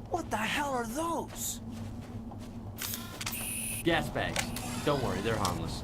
What the hell are those? Gas bags. Don't worry, they're harmless.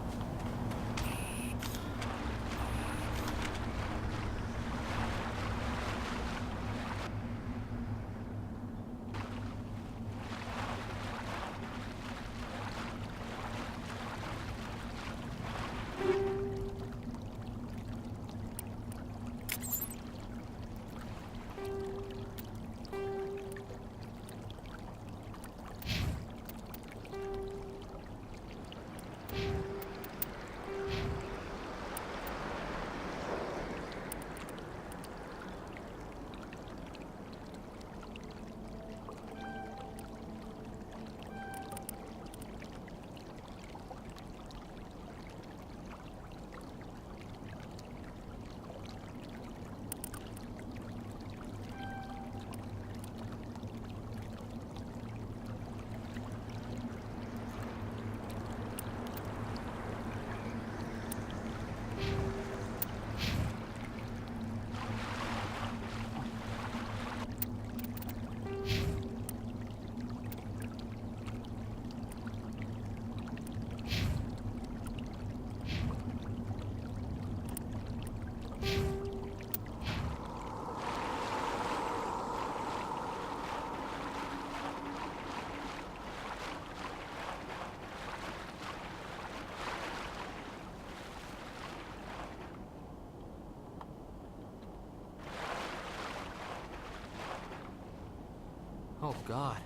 Oh God,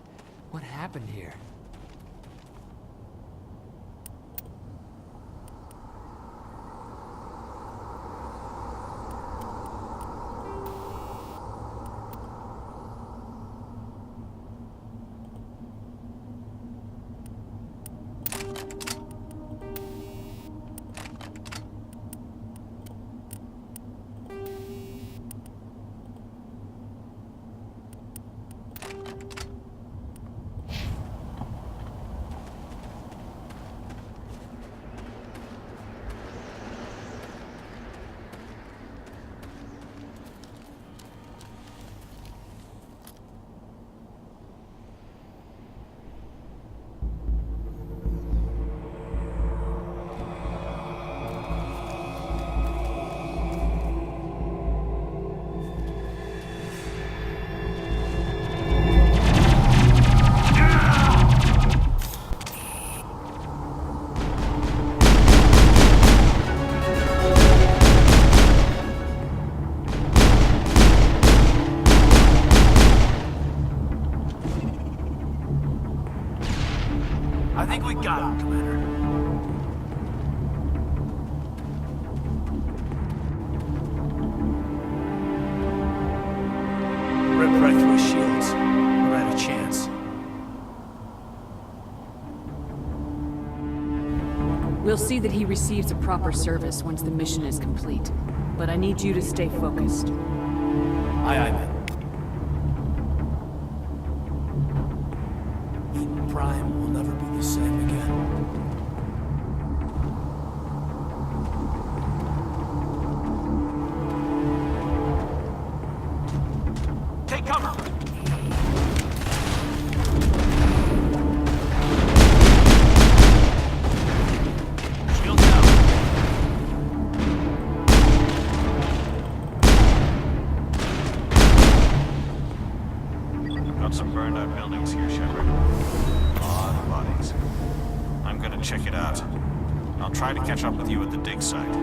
what happened here? I think we got him, Commander. Ripped right through his shields. Never had a chance. We'll see that he receives a proper service once the mission is complete. But I need you to stay focused. Aye, aye, man. Eden Prime will never be the same again. Take cover! Shield down. Got some burned out buildings here, Shepard. A lot of bodies. I'm gonna check it out. I'll try to catch up with you at the dig site.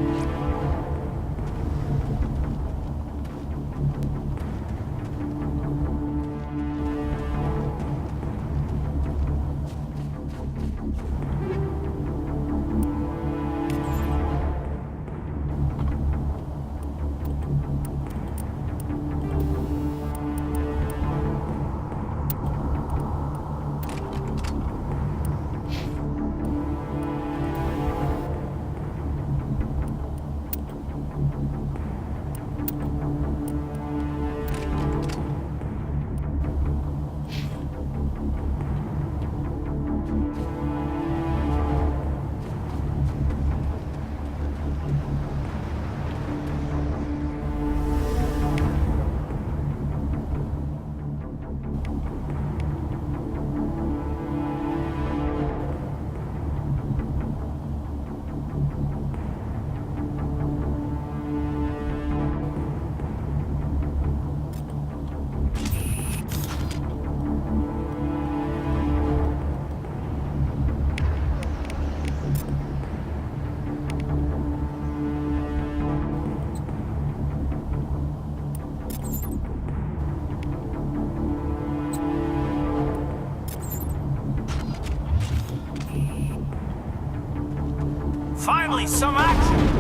Finally, some action!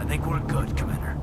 I think we're good, Commander.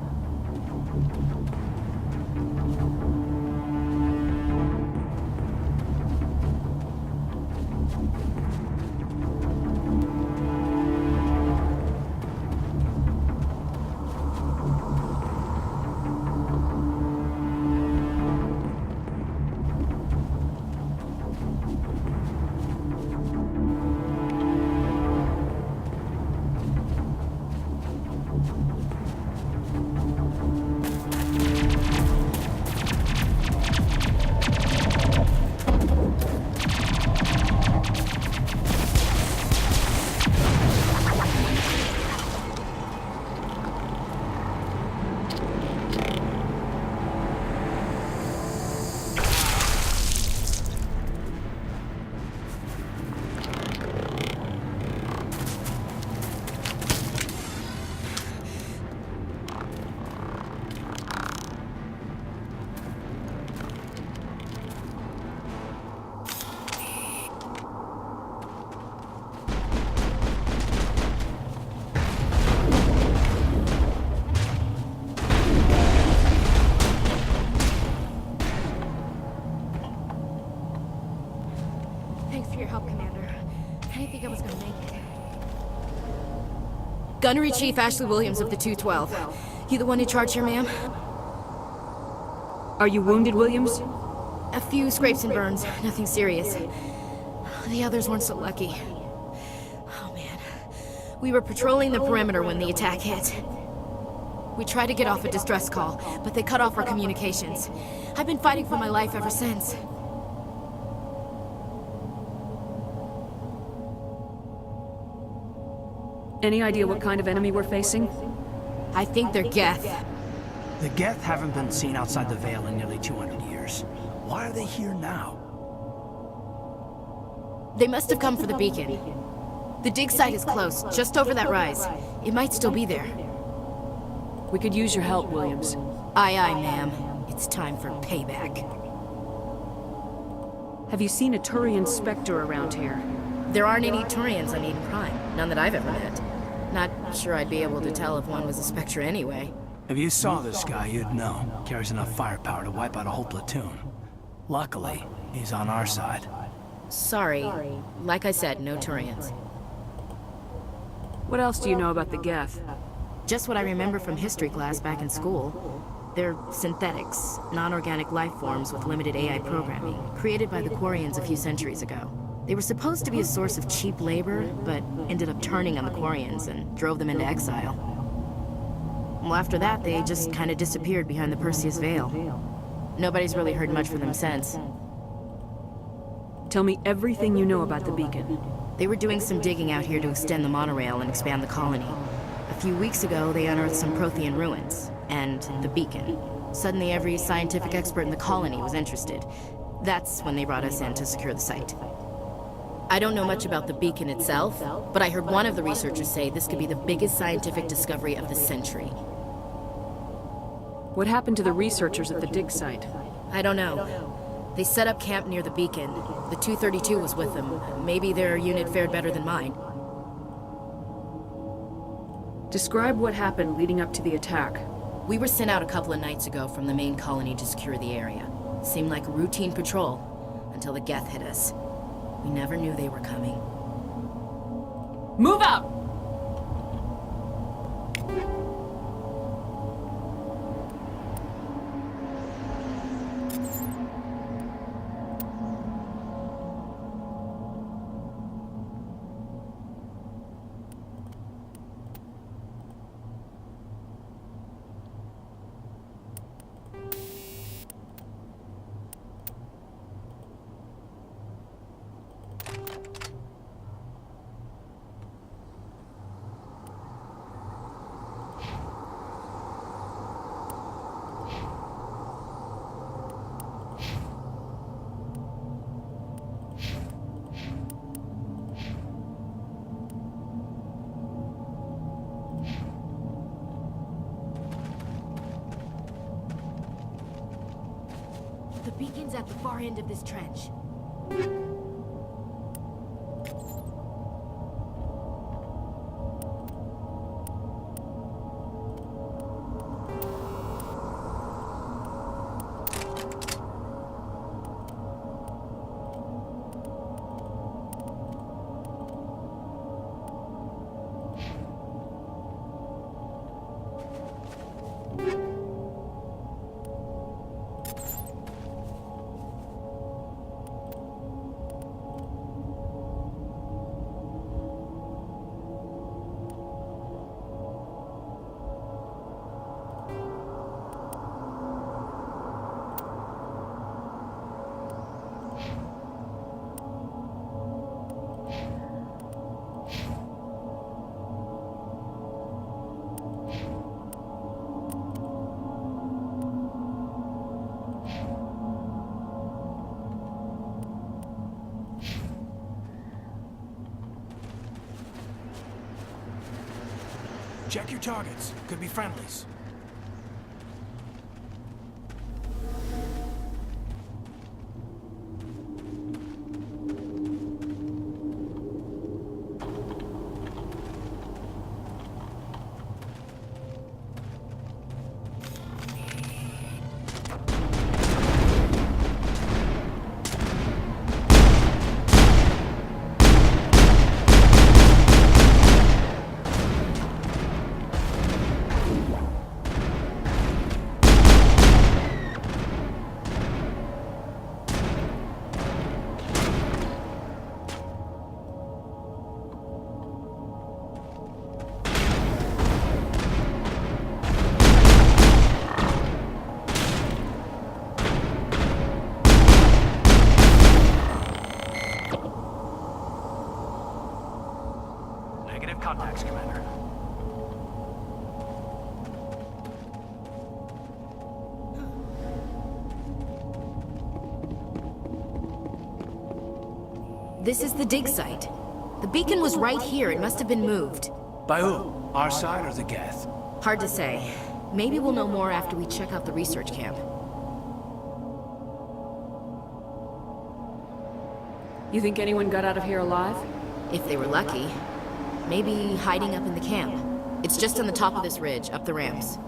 Thanks for your help, Commander. I didn't think I was gonna make it. Gunnery Chief Ashley Williams of the 212. You the one in charge here, ma'am? Are you wounded, Williams? A few scrapes and burns, nothing serious. The others weren't so lucky. Oh man. We were patrolling the perimeter when the attack hit. We tried to get off a distress call, but they cut off our communications. I've been fighting for my life ever since. Any idea what kind of enemy we're facing? I think they're Geth. The Geth haven't been seen outside the Veil in nearly 200 years. Why are they here now? They must have come for the beacon. The dig site is close, just over that rise. It might still be there. We could use your help, Williams. Aye, aye, ma'am. It's time for payback. Have you seen a Turian Spectre around here? There aren't any Turians on Eden Prime. None that I've ever met. Not sure I'd be able to tell if one was a Spectre anyway. If you saw this guy, you'd know. Carries enough firepower to wipe out a whole platoon. Luckily, he's on our side. Sorry. Like I said, no Turians. What else do you know about the Geth? Just what I remember from history class back in school. They're synthetics, non-organic life forms with limited AI programming, created by the Quarians a few centuries ago. They were supposed to be a source of cheap labor, but ended up turning on the Quarians and drove them into exile. Well, after that, they just kind of disappeared behind the Perseus Veil. Nobody's really heard much from them since. Tell me everything you know about the beacon. They were doing some digging out here to extend the monorail and expand the colony. A few weeks ago, they unearthed some Prothean ruins, and the beacon. Suddenly, every scientific expert in the colony was interested. That's when they brought us in to secure the site. I don't know much about the beacon itself, but I heard one of the researchers say this could be the biggest scientific discovery of the century. What happened to the researchers at the dig site? I don't know. They set up camp near the beacon. The 232 was with them. Maybe their unit fared better than mine. Describe what happened leading up to the attack. We were sent out a couple of nights ago from the main colony to secure the area. Seemed like a routine patrol, until the Geth hit us. We never knew they were coming. Move out! beacon's at the far end of this trench. Check your targets. Could be friendlies. Negative contacts, Commander. This is the dig site. The beacon was right here. It must have been moved. By who? Our side or the Geth? Hard to say. Maybe we'll know more after we check out the research camp. You think anyone got out of here alive? If they were lucky. Maybe hiding up in the camp. It's just on the top of this ridge, up the ramps.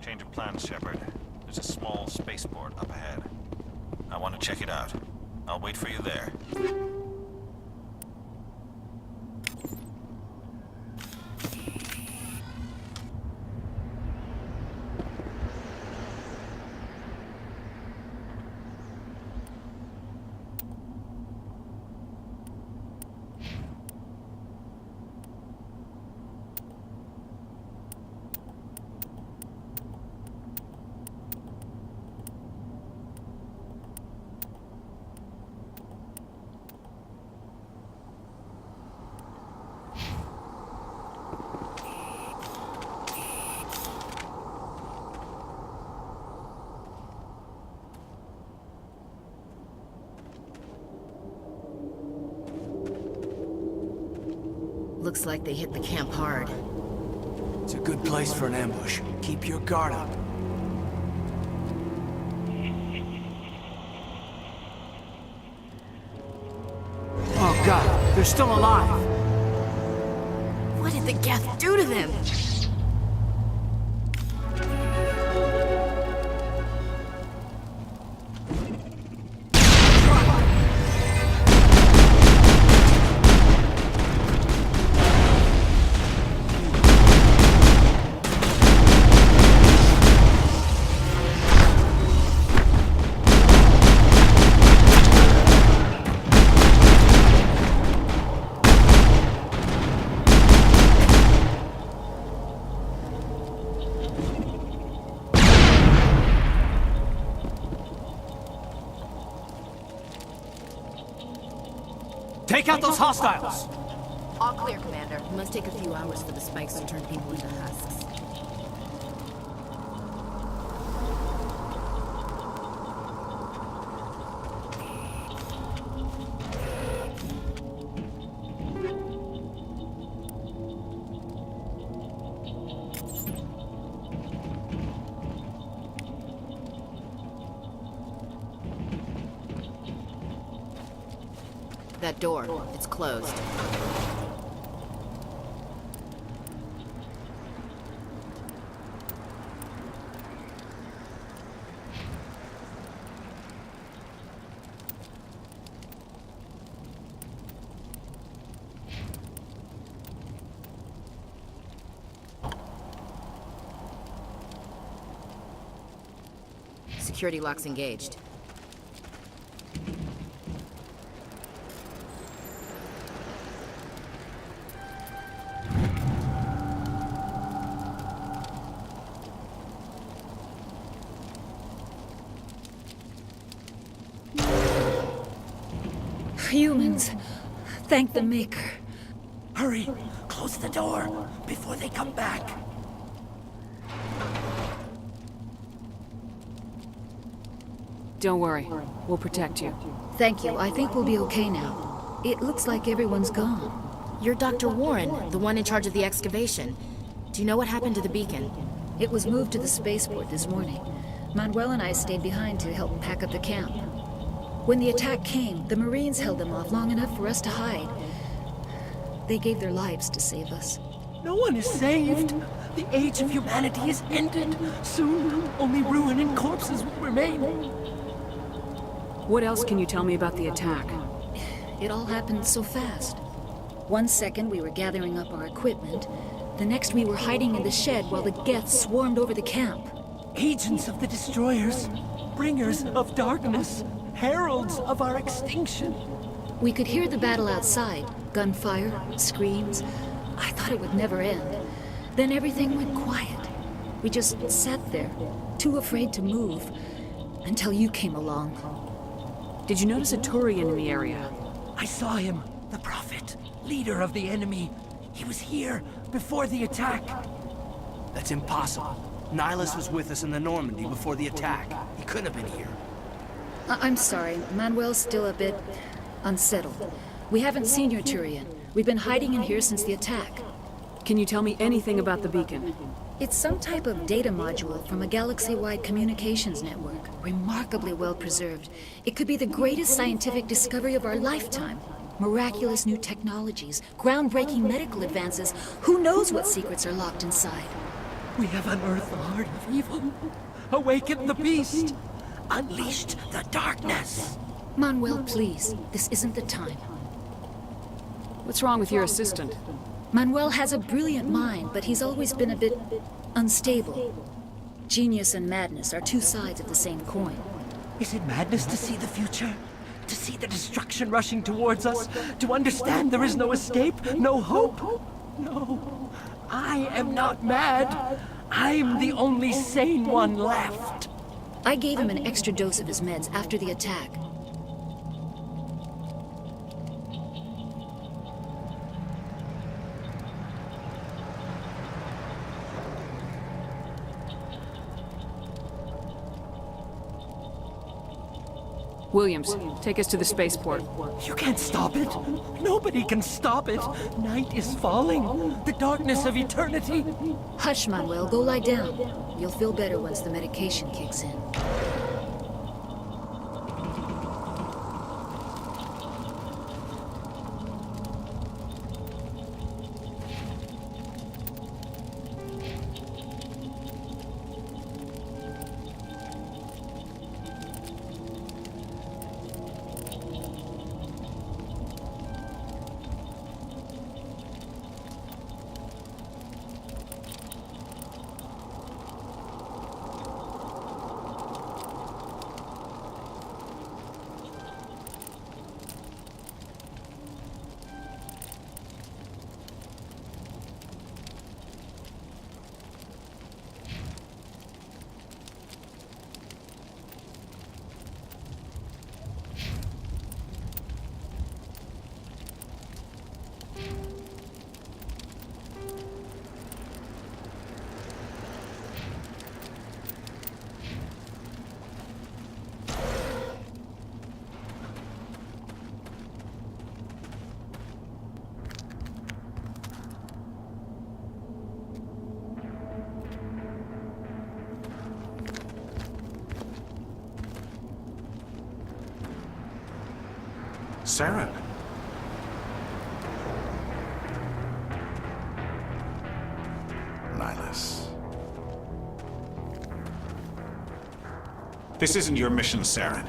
Change of plans, Shepard. There's a small spaceport up ahead. I want to check it out. I'll wait for you there. Looks like they hit the camp hard. It's a good place for an ambush. Keep your guard up. Oh God, they're still alive! What did the Geth do to them? Take out those hostiles! All clear, Commander. It must take a few hours for the spikes to turn people into husks. That door, it's closed. Security lock's engaged. Humans. Thank the Maker. Hurry! Close the door before they come back. Don't worry. We'll protect you. Thank you. I think we'll be okay now. It looks like everyone's gone. You're Dr. Warren, the one in charge of the excavation. Do you know what happened to the beacon? It was moved to the spaceport this morning. Manuel and I stayed behind to help pack up the camp. When the attack came, the Marines held them off long enough for us to hide. They gave their lives to save us. No one is saved. The age of humanity is ended. Soon, only ruin and corpses will remain. What else can you tell me about the attack? It all happened so fast. 1 second we were gathering up our equipment. The next we were hiding in the shed while the Geth swarmed over the camp. Agents of the destroyers, bringers of darkness, heralds of our extinction. We could hear the battle outside. Gunfire, screams. I thought it would never end. Then everything went quiet. We just sat there, too afraid to move, until you came along. Did you notice a Turian in the area? I saw him, the Prophet, leader of the enemy. He was here before the attack. That's impossible. Nihilus was with us in the Normandy before the attack. He couldn't have been here. I'm sorry, Manuel's still a bit unsettled. We haven't seen your Turian. We've been hiding in here since the attack. Can you tell me anything about the beacon? It's some type of data module from a galaxy-wide communications network. Remarkably well preserved. It could be the greatest scientific discovery of our lifetime. Miraculous new technologies, groundbreaking medical advances. Who knows what secrets are locked inside? We have unearthed the heart of evil, awakened the beast, unleashed the darkness. Manuel, please. This isn't the time. What's wrong with your assistant? Manuel has a brilliant mind, but he's always been a bit unstable. Genius and madness are two sides of the same coin. Is it madness to see the future? To see the destruction rushing towards us? To understand there is no escape, no hope? No, I am not mad. I'm the only sane one left. I gave him an extra dose of his meds after the attack. Williams, take us to the spaceport. You can't stop it. Nobody can stop it. Night is falling. The darkness of eternity. Hush, Manuel. Go lie down. You'll feel better once the medication kicks in. Saren, This isn't your mission, Saren.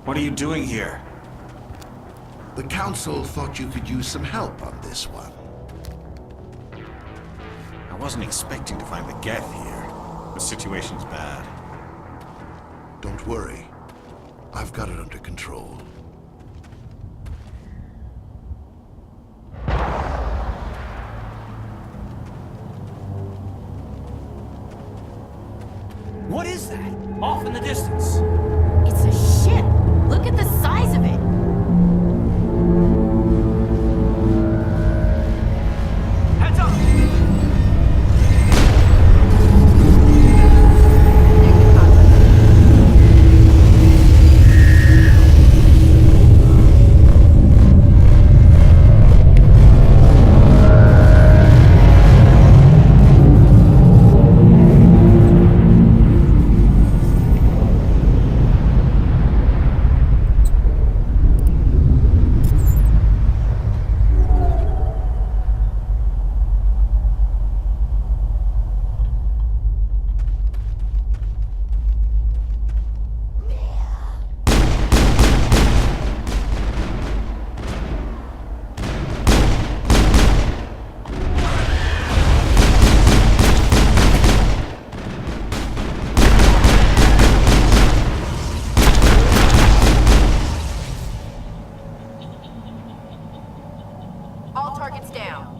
What are you doing here? The Council thought you could use some help on this one. I wasn't expecting to find the Geth here. The situation's bad. Don't worry. I've got it under control. What is that? Off in the distance. It's a ship! Look at the size of it! Heads up! All targets down.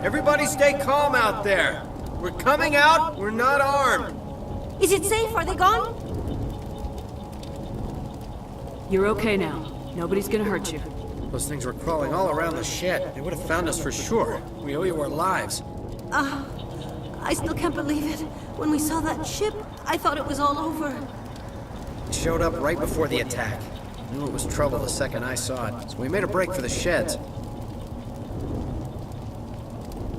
Everybody stay calm out there. We're coming out, we're not armed. Is it safe? Are they gone? You're okay now. Nobody's gonna hurt you. Those things were crawling all around the shed. They would have found us for sure. We owe you our lives. I still can't believe it. When we saw that ship, I thought it was all over. It showed up right before the attack. Knew it was trouble the second I saw it, so we made a break for the sheds.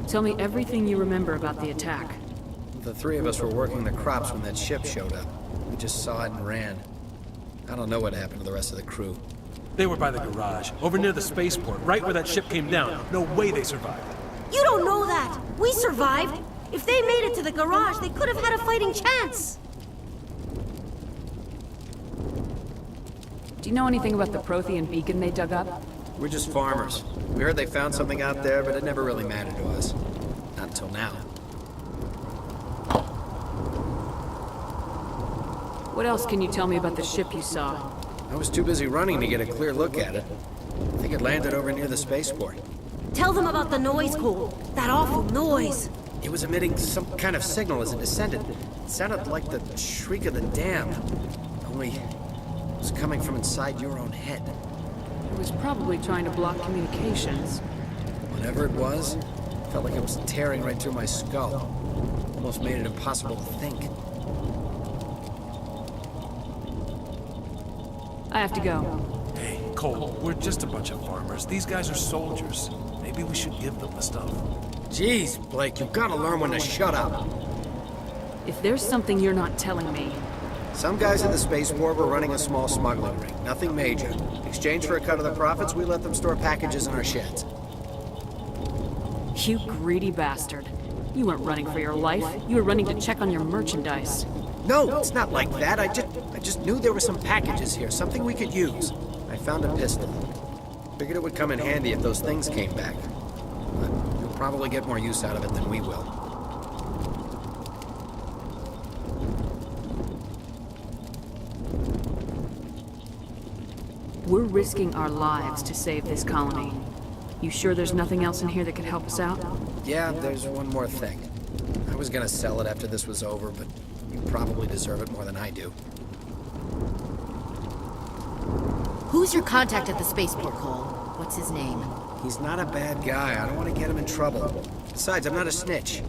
Tell me everything you remember about the attack. The three of us were working the crops when that ship showed up. We just saw it and ran. I don't know what happened to the rest of the crew. They were by the garage, over near the spaceport, right where that ship came down. No way they survived. You don't know that. We survived. If they made it to the garage, they could have had a fighting chance. Do you know anything about the Prothean beacon they dug up? We're just farmers. We heard they found something out there, but it never really mattered to us. Not until now. What else can you tell me about the ship you saw? I was too busy running to get a clear look at it. I think it landed over near the spaceport. Tell them about the noise, Cole. That awful noise. It was emitting some kind of signal as it descended. It sounded like the shriek of the damned. Only it was coming from inside your own head. It was probably trying to block communications. Whatever it was, it felt like it was tearing right through my skull. Almost made it impossible to think. I have to go. Hey, Cole, we're just a bunch of farmers. These guys are soldiers. Maybe we should give them the stuff. Jeez, Blake, you've got to learn when to shut up. If there's something you're not telling me... Some guys at the spaceport were running a small smuggling ring. Nothing major. In exchange for a cut of the profits, we let them store packages in our sheds. You greedy bastard. You weren't running for your life. You were running to check on your merchandise. No, it's not like that. I just knew there were some packages here, something we could use. I found a pistol. Figured it would come in handy if those things came back. But you'll probably get more use out of it than we will. We're risking our lives to save this colony. You sure there's nothing else in here that could help us out? Yeah, there's one more thing. I was gonna sell it after this was over, but you probably deserve it more than I do. Who's your contact at the spaceport, Cole? What's his name? He's not a bad guy. I don't want to get him in trouble. Besides, I'm not a snitch.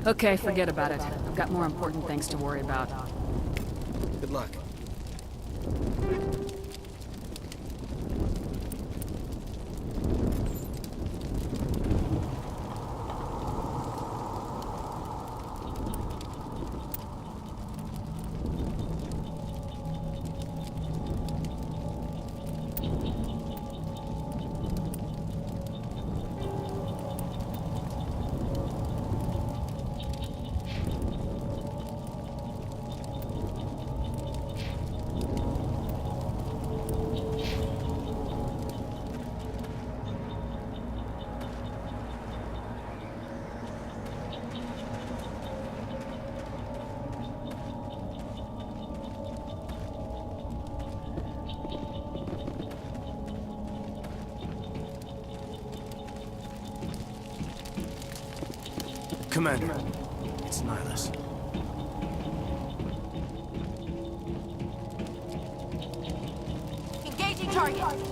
Okay, forget about it. I've got more important things to worry about. Good luck. Commander, it's Nihilus. Engaging target.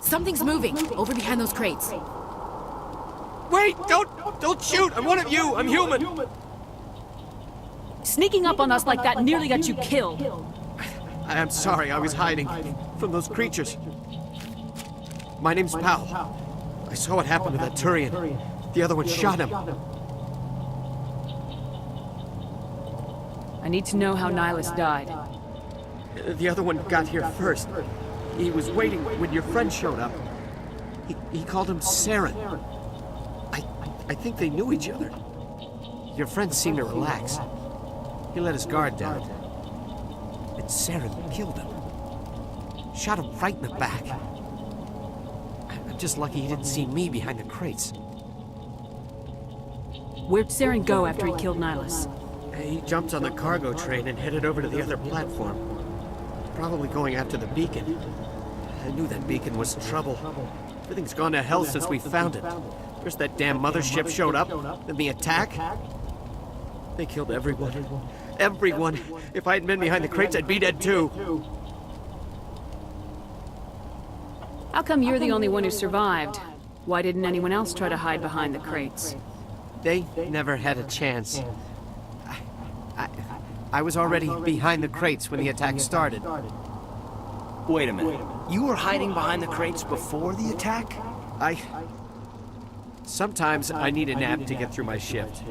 Something's moving over behind those crates. Wait! Don't shoot! I'm one of you! I'm human! Sneaking up on us like that nearly got you killed. I'm sorry, I was hiding from those creatures. My name's Powell. I saw what happened to that Turian. The other one shot him. I need to know how Nihilus died. The other one got here first. He was waiting when your friend showed up. He called him Saren. I think they knew each other. Your friend seemed to relax. He let his guard down. And Saren killed him. Shot him right in the back. I'm just lucky he didn't see me behind the crates. Where'd Saren go after he killed Nihilus? He jumped on the cargo train and headed over to the other platform. Probably going after the beacon. I knew that beacon was trouble. Everything's gone to hell since we found it. First that damn mothership showed up, then the attack. They killed everyone. Everyone. If I hadn't been behind the crates, I'd be dead too. How come you're the only one who survived? Why didn't anyone else try to hide behind the crates? They never had a chance. I was already behind the crates when the attack started. Wait a minute. You were hiding behind the crates before the attack? Sometimes I need a nap to get through my shift.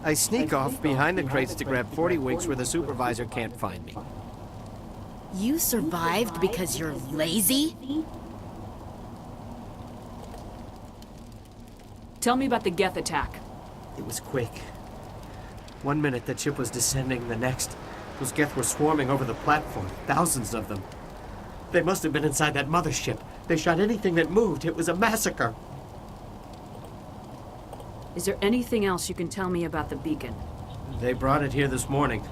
I sneak off behind the crates to grab 40 winks where the supervisor can't find me. You survived because you're lazy? Tell me about the Geth attack. It was quick. 1 minute the ship was descending, the next, those Geth were swarming over the platform, thousands of them. They must have been inside that mothership. They shot anything that moved. It was a massacre. Is there anything else you can tell me about the beacon? They brought it here this morning.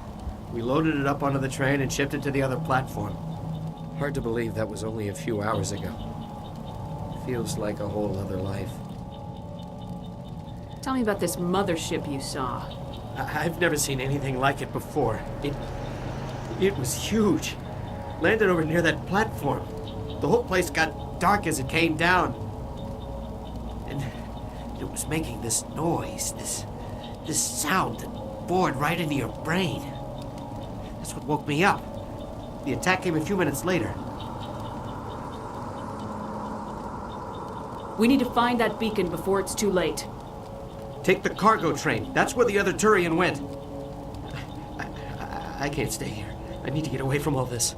We loaded it up onto the train and shipped it to the other platform. Hard to believe that was only a few hours ago. Feels like a whole other life. Tell me about this mothership you saw. I've never seen anything like it before. It was huge. Landed over near that platform. The whole place got dark as it came down. And it was making this noise, this sound that bored right into your brain. That's what woke me up. The attack came a few minutes later. We need to find that beacon before it's too late. Take the cargo train. That's where the other Turian went. I can't stay here. I need to get away from all this.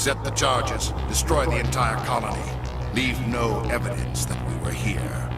Set the charges, destroy the entire colony. Leave no evidence that we were here.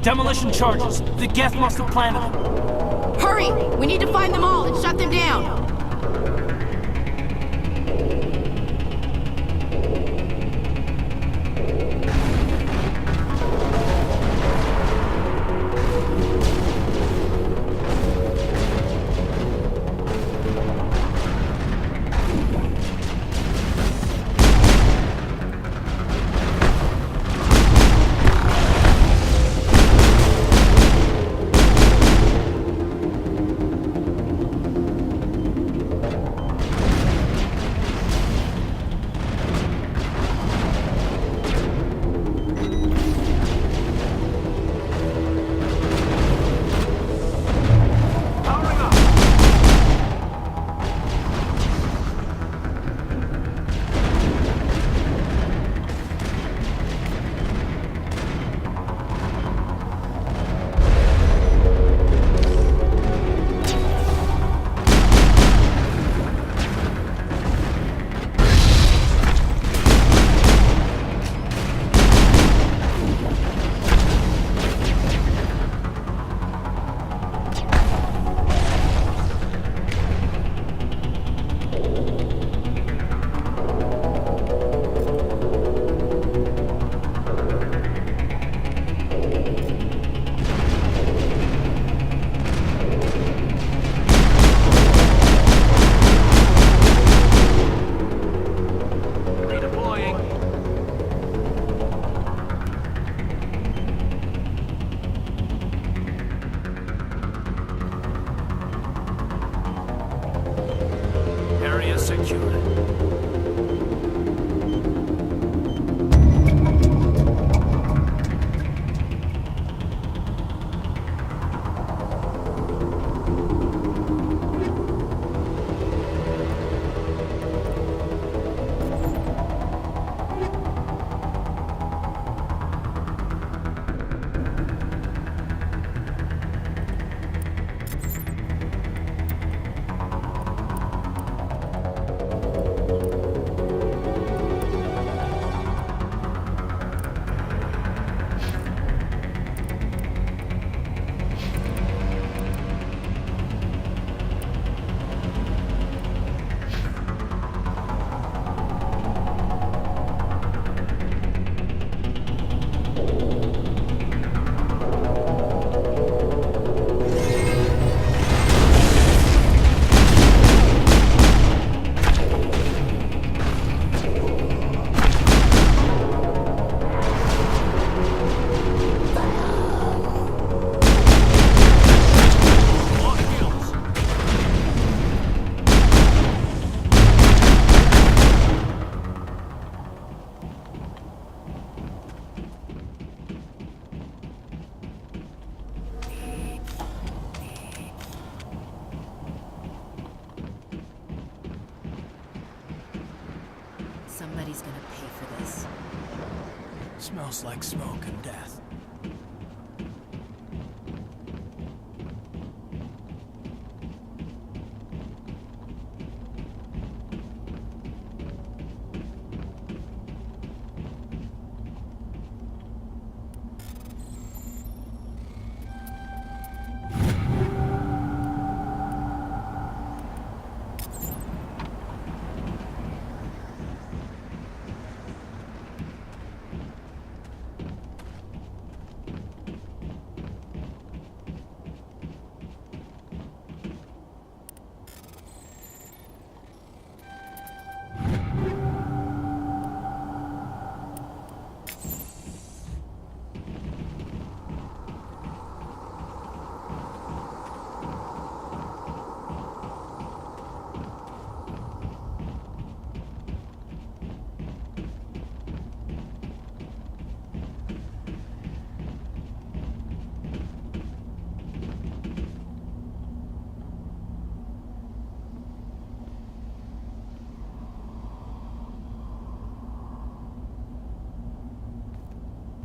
Demolition charges. The Geth must have planted them. Hurry! We need to find them all and shut them down! Somebody's gonna pay for this. Smells like smoke and death.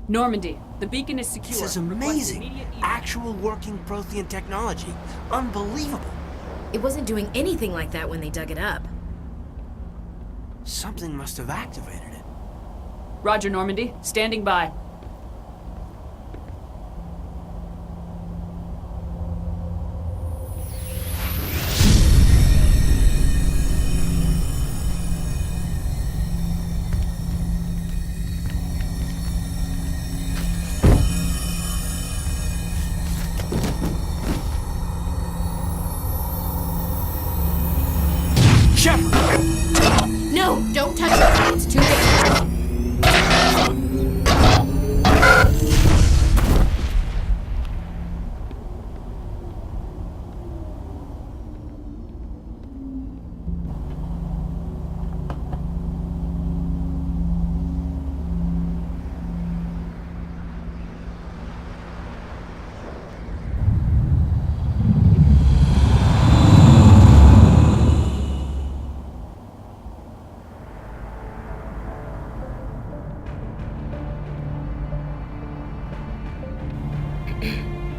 Normandy, the beacon is secure. This is amazing. Actual working Prothean technology. Unbelievable. It wasn't doing anything like that when they dug it up. Something must have activated it. Roger, Normandy. Standing by. No! Don't touch it! It's too big!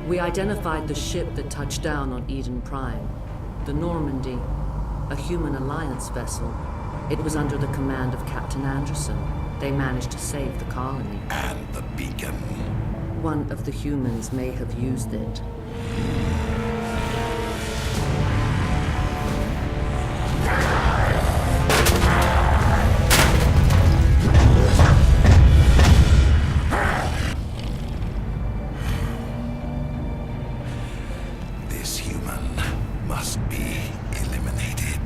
We identified the ship that touched down on Eden Prime. The Normandy, a human alliance vessel. It was under the command of Captain Anderson. They managed to save the colony. And the beacon. One of the humans may have used it. This human must be eliminated.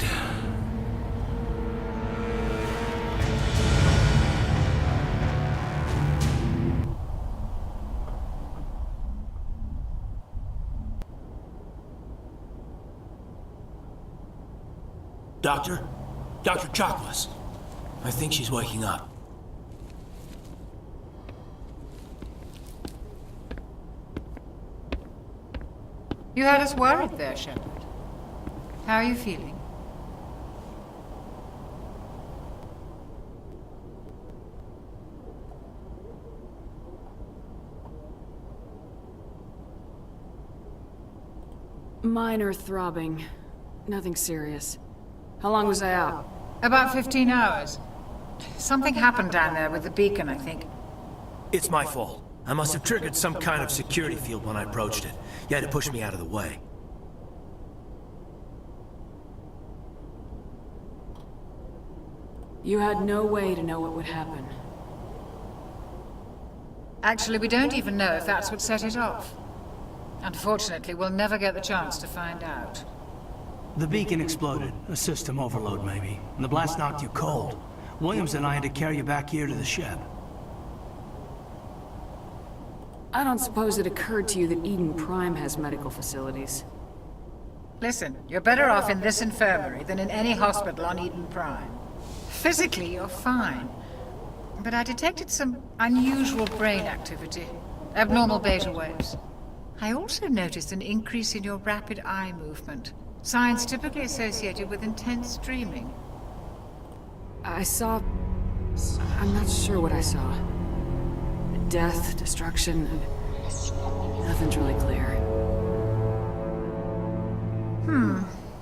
Doctor? Dr. Chakwas. I think she's waking up. You had us worried there, Shepard. How are you feeling? Minor throbbing. Nothing serious. How long was I out? About 15 hours. Something happened down there with the beacon, I think. It's my fault. I must have triggered some kind of security field when I approached it. You had to push me out of the way. You had no way to know what would happen. Actually, we don't even know if that's what set it off. Unfortunately, we'll never get the chance to find out. The beacon exploded. A system overload, maybe. And the blast knocked you cold. Williams and I had to carry you back here to the ship. I don't suppose it occurred to you that Eden Prime has medical facilities. Listen, you're better off in this infirmary than in any hospital on Eden Prime. Physically, you're fine. But I detected some unusual brain activity. Abnormal beta waves. I also noticed an increase in your rapid eye movement. Signs typically associated with intense dreaming. I saw... I'm not sure what I saw. Death, destruction, nothing's really clear.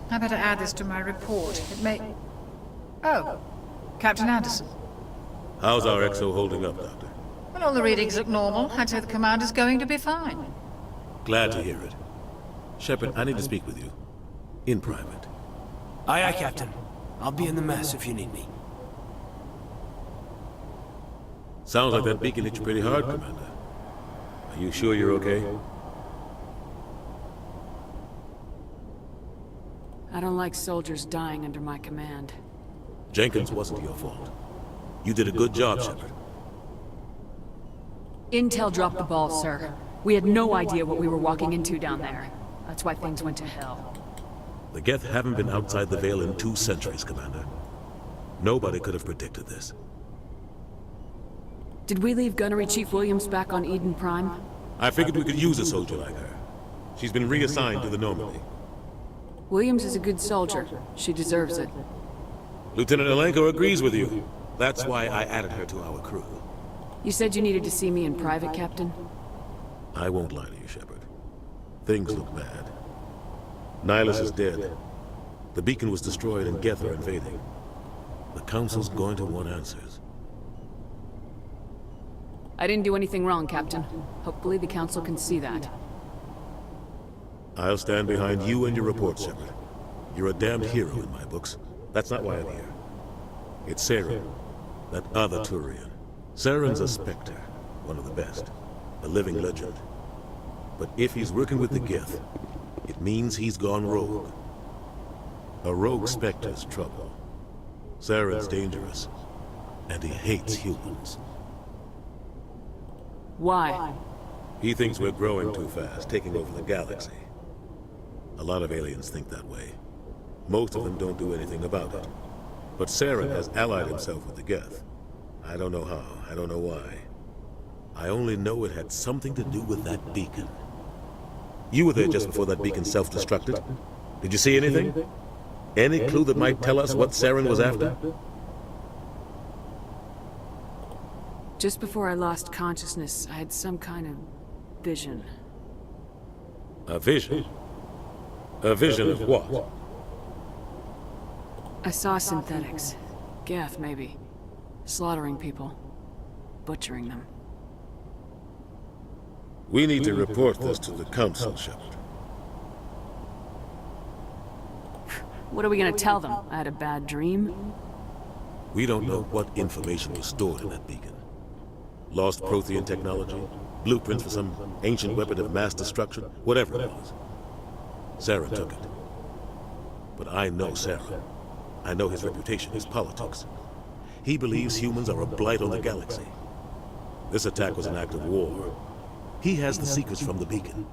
I better add this to my report. It may... Oh, Captain Anderson. How's our XO holding up, Doctor? Well, all the readings look normal. I'd say the commander's going to be fine. Glad to hear it. Shepard, I need to speak with you. In private. Aye, aye, Captain. I'll be in the mess if you need me. Sounds like that beacon hit you pretty hard, Commander. Are you sure you're okay? I don't like soldiers dying under my command. Jenkins wasn't your fault. You did a good job, Shepard. Intel dropped the ball, sir. We had no idea what we were walking into down there. That's why things went to hell. The Geth haven't been outside the Veil in 2 centuries, Commander. Nobody could have predicted this. Did we leave Gunnery Chief Williams back on Eden Prime? I figured we could use a soldier like her. She's been reassigned to the Normandy. Williams is a good soldier. She deserves it. Lieutenant Alenko agrees with you. That's why I added her to our crew. You said you needed to see me in private, Captain? I won't lie to you, Shepard. Things look bad. Nihilus is dead. The beacon was destroyed and Geth are invading. The Council's going to want answers. I didn't do anything wrong, Captain. Hopefully the Council can see that. I'll stand behind you and your report, Shepard. You're a damned hero in my books. That's not why I'm here. It's Saren, that other Turian. Saren's a Spectre, one of the best. A living legend. But if he's working with the Geth, it means he's gone rogue. A rogue Spectre's trouble. Saren's dangerous, and he hates humans. Why? He thinks we're growing too fast, taking over the galaxy. A lot of aliens think that way. Most of them don't do anything about it. But Saren has allied himself with the Geth. I don't know how, I don't know why. I only know it had something to do with that beacon. You were there just before that beacon self-destructed. Did you see anything? Any clue that might tell us what Saren was after? Just before I lost consciousness, I had some kind of vision. A vision? A vision of what? I saw synthetics. Geth, maybe. Slaughtering people. Butchering them. We need to report this to the Council, Shepard. What are we gonna tell them? I had a bad dream? We don't know what information was stored in that beacon. Lost Prothean technology, blueprints for some ancient weapon of mass destruction, whatever it was. Saren took it. But I know Saren. I know his reputation, his politics. He believes humans are a blight on the galaxy. This attack was an act of war. He has the secrets from the beacon.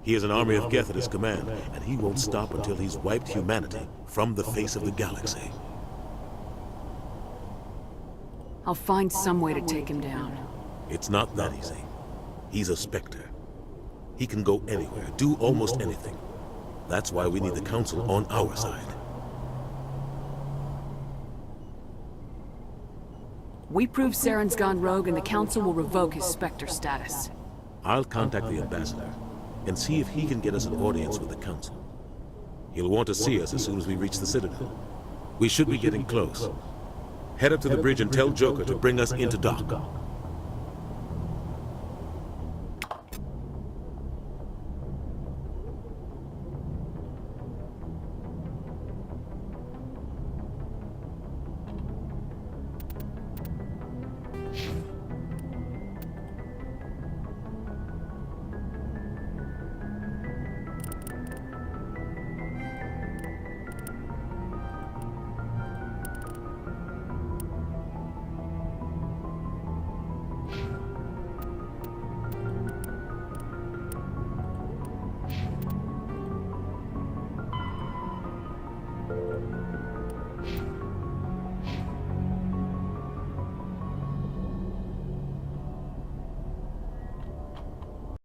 He has an army of Geth at his command, and he won't stop until he's wiped humanity from the face of the galaxy. I'll find some way to take him down. It's not that easy. He's a Spectre. He can go anywhere, do almost anything. That's why we need the Council on our side. We prove Saren's gone rogue and the Council will revoke his Spectre status. I'll contact the Ambassador and see if he can get us an audience with the Council. He'll want to see us as soon as we reach the Citadel. We should be getting close. Head up to the bridge and tell Joker to bring us into dock.